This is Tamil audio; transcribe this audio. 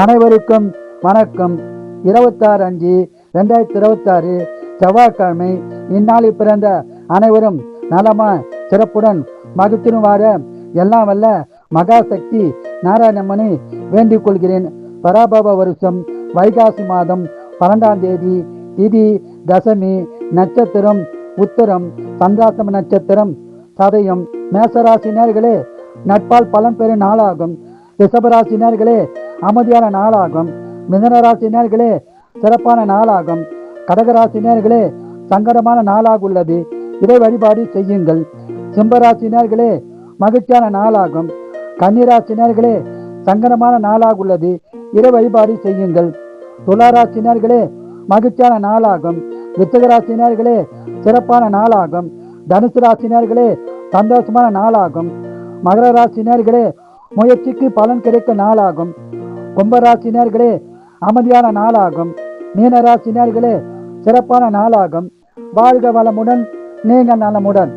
அனைவருக்கும் வணக்கம். 26/5/2026 செவ்வாய்க்கிழமை. இந்நாளில் பிறந்த அனைவரும் நலமா சிறப்புடன் மகிழ்ச்சியும் வாழ எல்லாம் வல்ல மகாசக்தி நாராயணம்மனை வேண்டிக் கொள்கிறேன். பராபவ வருஷம் வைகாசி மாதம் 12ஆம் தேதி, திதி தசமி, நட்சத்திரம் உத்தரம், சந்திராசிரம நட்சத்திரம் சதயம். மேசராசினியர்களே, நட்பால் பலன் பெறும் நாளாகும். ரிஷபராசினியர்களே, அமைதியான நாளாகும். மிதனராசினியர்களே, சிறப்பான நாளாகும். கடகராசினியர்களே, சங்கடமான நாளாக உள்ளது. இறை வழிபாடு செய்யுங்கள். சிம்மராசினியர்களே, மகிழ்ச்சியான நாளாகும். கன்னிராசினியர்களே, சங்கடமான நாளாக உள்ளது. இறை வழிபாடு செய்யுங்கள். துளாராசினியர்களே, மகிழ்ச்சியான நாளாகும். விருச்சிகராசினியர்களே, சிறப்பான நாளாகும். தனுசு ராசினியர்களே, சந்தோஷமான நாளாகும். மகர ராசினியர்களே, முயற்சிக்கு பலன் கிடைக்கும் நாளாகும். கும்பராசினியர்களே, அமைதியான நாளாகும். மீனராசினியர்களே, சிறப்பான நாளாகும். வாழ்க வளமுடன், நீங்கள் நலமுடன்.